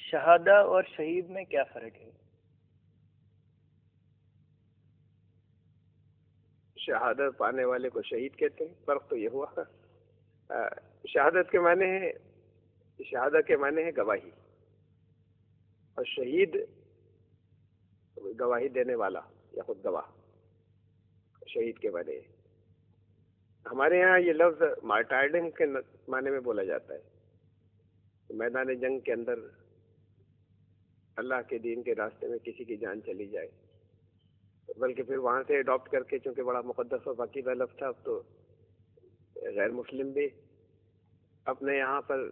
شہادہ اور شہید میں کیا فرق ہے؟ شہادت پانے والے کو شہید کہتے ہیں. فرق تو یہ ہوا شہادت کے معنی ہے، شہادت کے معنی ہے گواہی، اور شہید گواہی دینے والا یا خود گواہ شہید کے معنی ہے. ہمارے یہاں یہ لفظ مارٹائرڈم کے معنی میں بولا جاتا ہے، میدان جنگ کے اندر اللہ کے دین کے راستے میں کسی کی جان چلی جائے، بلکہ پھر وہاں سے اڈاپٹ کر کے، چونکہ بڑا مقدس اور باقاعدہ لفظ تھا، اب تو غیر مسلم بھی اپنے یہاں پر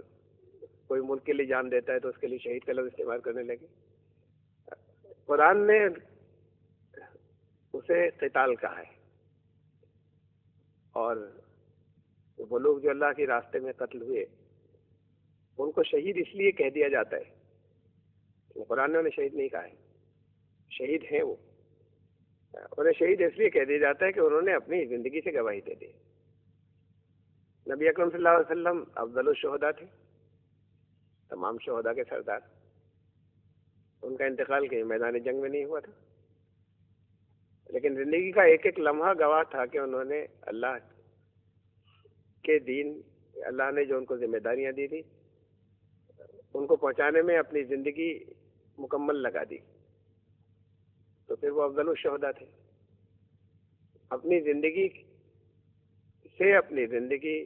کوئی ملک کے لیے جان دیتا ہے تو اس کے لیے شہید کا لفظ استعمال کرنے لگے. قرآن نے اسے قتال کہا ہے، اور وہ لوگ جو اللہ کے راستے میں قتل ہوئے ان کو شہید اس لیے کہہ دیا جاتا ہے، قرآن نے انہیں شہید نہیں کہا ہے، شہید ہیں وہ. انہیں شہید اس لیے کہہ دیا جاتا ہے کہ انہوں نے اپنی زندگی سے گواہی دے دی. نبی اکرم صلی اللہ علیہ وسلم افضل الشہداء تھے، تمام شہداء کے سردار. ان کا انتقال کہیں میدان جنگ میں نہیں ہوا تھا، لیکن زندگی کا ایک ایک لمحہ گواہ تھا کہ انہوں نے اللہ کے دین، اللہ نے جو ان کو ذمہ داریاں دی تھی ان کو پہنچانے میں اپنی زندگی مکمل لگا دی. تو پھر وہ افضل الشہداء تھے. اپنی زندگی سے، اپنی زندگی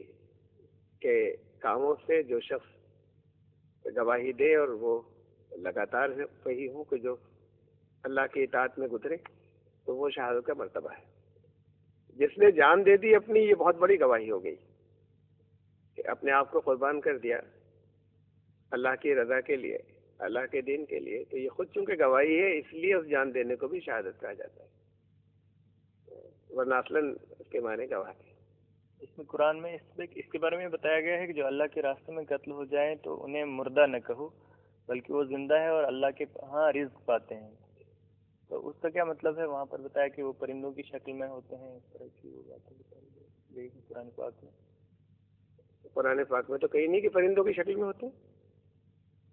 کے کاموں سے جو شخص گواہی دے اور وہ لگاتار وہی ہوں کہ جو اللہ کی اطاعت میں گزرے، تو وہ شہادت کا مرتبہ ہے. جس نے جان دے دی اپنی، یہ بہت بڑی گواہی ہو گئی کہ اپنے آپ کو قربان کر دیا اللہ کی رضا کے لیے، اللہ کے دین کے لیے. تو یہ خود چونکہ گواہی ہے، اس لیے اس جان دینے کو بھی شہادت کہا جاتا ہے، ورنہ اصلاً اس کے معنی گواہ ہے. اس میں قرآن میں اس کے بارے میں بتایا گیا ہے کہ جو اللہ کے راستے میں قتل ہو جائیں تو انہیں مردہ نہ کہو، بلکہ وہ زندہ ہے اور اللہ کے ہاں رزق پاتے ہیں. تو اس کا کیا مطلب ہے؟ وہاں پر بتایا کہ وہ پرندوں کی شکل میں ہوتے ہیں، اس طرح کی وہ باتیں بتائی گئی قرآن پاک میں. قرآن پاک میں تو کہیں نہیں کہ پرندوں کی شکل میں ہوتے ہیں.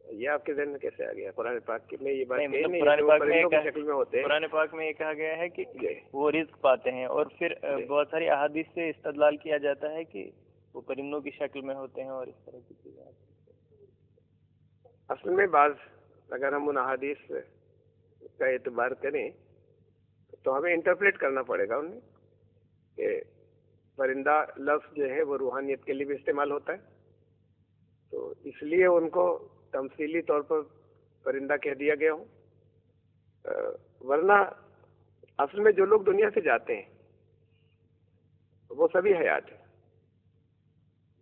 یہ آپ کے ذہن میں کیسے آ گیا؟ قرآن پاک میں یہ بات نہیں، پرندوں کی شکل میں ہوتے ہیں. قرآن پاک میں یہ کہا گیا ہے کہ وہ رزق پاتے ہیں، اور پھر بہت ساری احادیث سے استدلال کیا جاتا ہے کہ وہ پرندوں کی شکل میں ہوتے ہیں اور اس طرح کی چیزیں. اصل میں بعض اگر ہم ان احادیث کا اعتبار کریں تو ہمیں انٹرپریٹ کرنا پڑے گا انہیں کہ پرندہ لفظ جو ہے وہ روحانیت کے لیے بھی استعمال ہوتا ہے، تو اس لیے ان کو تمثیلی طور پر پرندہ کہہ دیا گیا ہو. ورنہ اصل میں جو لوگ دنیا سے جاتے ہیں وہ سبھی حیات ہیں.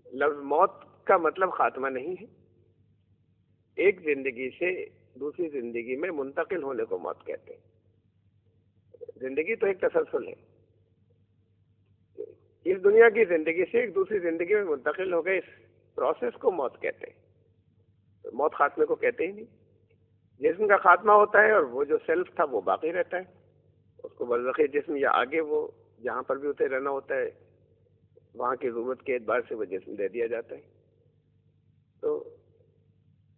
لفظ موت کا مطلب خاتمہ نہیں ہے. ایک زندگی سے دوسری زندگی میں منتقل ہونے کو موت کہتے ہیں. زندگی تو ایک تسلسل ہے، اس دنیا کی زندگی سے ایک دوسری زندگی میں منتقل ہو گئے، اس پروسیس کو موت کہتے ہیں. موت خاتمے کو کہتے ہی نہیں. جسم کا خاتمہ ہوتا ہے اور وہ جو سیلف تھا وہ باقی رہتا ہے، اس کو برزخی جسم یا آگے وہ جہاں پر بھی اسے رہنا ہوتا ہے وہاں کی ضرورت کے اعتبار سے وہ جسم دے دیا جاتا ہے. تو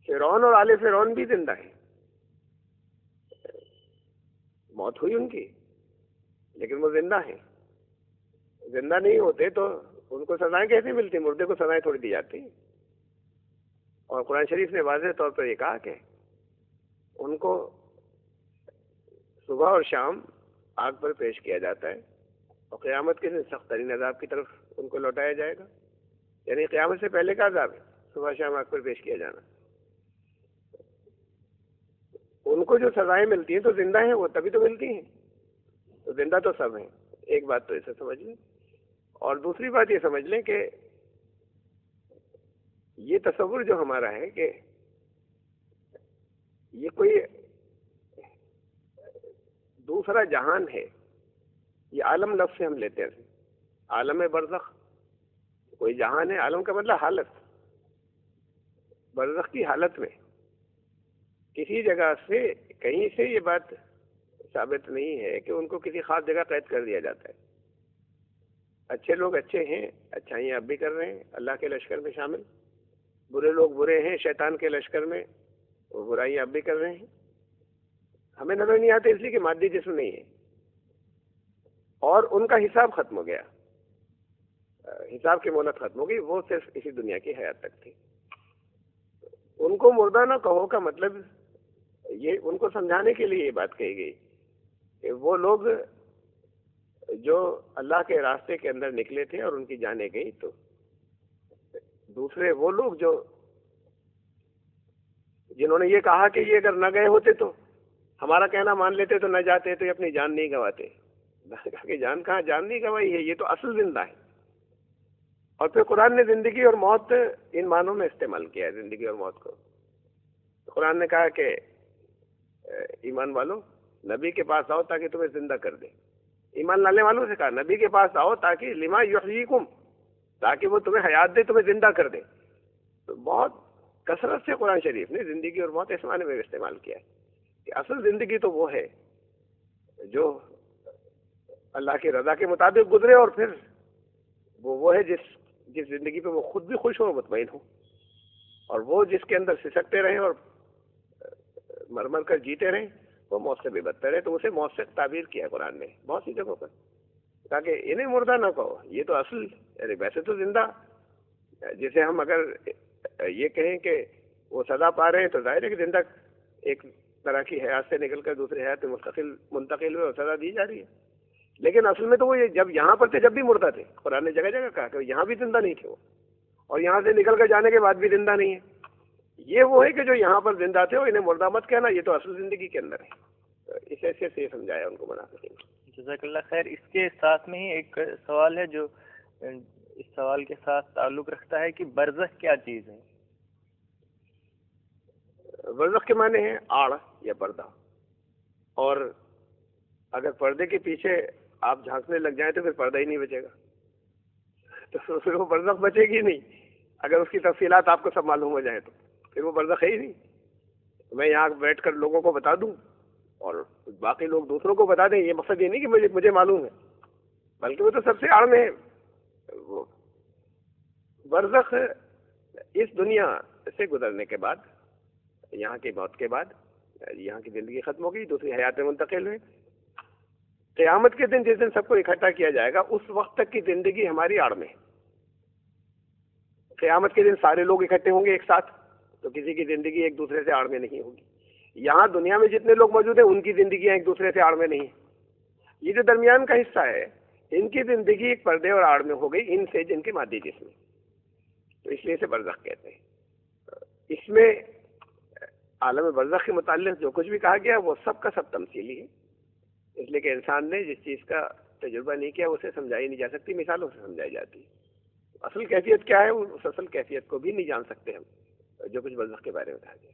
فرعون اور آل فرعون بھی زندہ ہیں، موت ہوئی ان کی لیکن وہ زندہ ہیں. زندہ نہیں ہوتے تو ان کو سزائیں کیسے ملتی؟ مردے کو سزائیں تھوڑی دی جاتی. اور قرآن شریف نے واضح طور پر یہ کہا کہ ان کو صبح اور شام آگ پر پیش کیا جاتا ہے اور قیامت کے دن سخت ترین عذاب کی طرف ان کو لوٹایا جائے گا. یعنی قیامت سے پہلے کا عذاب ہے صبح شام آگ پر پیش کیا جانا. ان کو جو سزائیں ملتی ہیں تو زندہ ہیں وہ، تبھی تو ملتی ہیں. تو زندہ تو سب ہیں. ایک بات تو اسے سمجھ لیں، اور دوسری بات یہ سمجھ لیں کہ یہ تصور جو ہمارا ہے کہ یہ کوئی دوسرا جہان ہے، یہ عالم لفظ سے ہم لیتے ہیں. عالم برزخ کوئی جہان ہے، عالم کا مطلب حالت. برزخ کی حالت میں کسی جگہ سے کہیں سے یہ بات ثابت نہیں ہے کہ ان کو کسی خاص جگہ قید کر دیا جاتا ہے. اچھے لوگ اچھے ہیں، اچھائیاں اب بھی کر رہے ہیں اللہ کے لشکر میں شامل. برے لوگ برے ہیں شیطان کے لشکر میں وہ برائیاں اب بھی کر رہے ہیں. ہمیں نظر نہیں آتے اس لیے کہ مادی جسم نہیں ہے، اور ان کا حساب ختم ہو گیا، حساب کی مہلت ختم ہو گئی، وہ صرف اسی دنیا کی حیات تک تھی. ان کو مردہ نہ کہو کا مطلب یہ ان کو سمجھانے کے لیے یہ بات کہی گئی کہ وہ لوگ جو اللہ کے راستے کے اندر نکلے تھے اور ان کی جانیں گئی، تو دوسرے وہ لوگ جو جنہوں نے یہ کہا کہ یہ اگر نہ گئے ہوتے تو ہمارا کہنا مان لیتے تو نہ جاتے تو یہ اپنی جان نہیں گنواتے. کہا کہ جان کہاں، جان نہیں گنوائی ہے، یہ تو اصل زندہ ہے. اور پھر قرآن نے زندگی اور موت ان معنوں میں استعمال کیا ہے، زندگی اور موت کو. قرآن نے کہا کہ ایمان والو نبی کے پاس آؤ تاکہ تمہیں زندہ کر دے. ایمان لانے والوں سے کہا نبی کے پاس آؤ تاکہ لما یحییکم، تاکہ وہ تمہیں حیات دے، تمہیں زندہ کر دے. تو بہت کثرت سے قرآن شریف نے زندگی اور موت اس معنی میں استعمال کیا ہے کہ اصل زندگی تو وہ ہے جو اللہ کی رضا کے مطابق گزرے، اور پھر وہ ہے جس زندگی پہ وہ خود بھی خوش ہو اور مطمئن ہو، اور وہ جس کے اندر سسکتے رہیں اور مر کر جیتے رہیں، وہ موت سے بھی بدتر ہے. تو اسے موت سے تعبیر کیا قرآن نے بہت سی جگہوں پر، تاکہ انہیں مردہ نہ کہو، یہ تو اصل یعنی ویسے تو زندہ، جسے ہم اگر یہ کہیں کہ وہ سزا پا رہے ہیں تو ظاہر ہے کہ زندہ ایک طرح کی حیات سے نکل کر دوسری حیات میں منتقل ہوئے اور سزا دی جا رہی ہے. لیکن اصل میں تو وہ جب یہاں پر تھے جب بھی مردہ تھے. قرآن نے جگہ جگہ کہا کہ یہاں بھی زندہ نہیں تھے وہ، اور یہاں سے نکل کر جانے کے بعد بھی زندہ نہیں ہے. یہ وہ ہے کہ جو یہاں پر زندہ تھے وہ انہیں مردہ مت کہنا، یہ تو اصل زندگی کے اندر ہے. اس حیثیت سے یہ سمجھایا ان کو منافقین. جزاک اللہ خیر. اس کے ساتھ میں ہی ایک سوال ہے جو اس سوال کے ساتھ تعلق رکھتا ہے کہ برزخ کیا چیز ہے؟ برزخ کے معنی ہے آڑ یا پردہ، اور اگر پردے کے پیچھے آپ جھانکنے لگ جائیں تو پھر پردہ ہی نہیں بچے گا، تو پھر وہ برزخ بچے گی نہیں. اگر اس کی تفصیلات آپ کو سب معلوم ہو جائیں تو پھر وہ برزخ ہے ہی نہیں. میں یہاں بیٹھ کر لوگوں کو بتا دوں اور باقی لوگ دوسروں کو بتا دیں، یہ مقصد یہ نہیں کہ مجھے معلوم ہے، بلکہ وہ تو سب سے آڑ میں ہے. وہ برزخ اس دنیا سے گزرنے کے بعد، یہاں کی موت کے بعد، یہاں کی زندگی ختم ہو گئی، دوسری حیات میں منتقل ہوئے. قیامت کے دن جس دن سب کو اکٹھا کیا جائے گا، اس وقت تک کی زندگی ہماری آڑ میں ہے. قیامت کے دن سارے لوگ اکٹھے ہوں گے ایک ساتھ، تو کسی کی زندگی ایک دوسرے سے آڑ میں نہیں ہوگی. یہاں دنیا میں جتنے لوگ موجود ہیں ان کی زندگیاں ایک دوسرے سے آڑ میں نہیں ہیں. یہ جو درمیان کا حصہ ہے ان کی زندگی ایک پردے اور آڑ میں ہو گئی ان سے جن کے مادی جسم میں. تو اس لیے اسے برزخ کہتے ہیں. اس میں عالم برزخ کے متعلق جو کچھ بھی کہا گیا وہ سب کا سب تمثیلی ہے، اس لیے کہ انسان نے جس چیز کا تجربہ نہیں کیا اسے سمجھائی نہیں جا سکتی، مثالوں سے سمجھائی جاتی. اصل کیفیت کیا ہے اس اصل کیفیت کو بھی نہیں جان سکتے ہم جو کچھ برزخ کے بارے میں کہا گیا.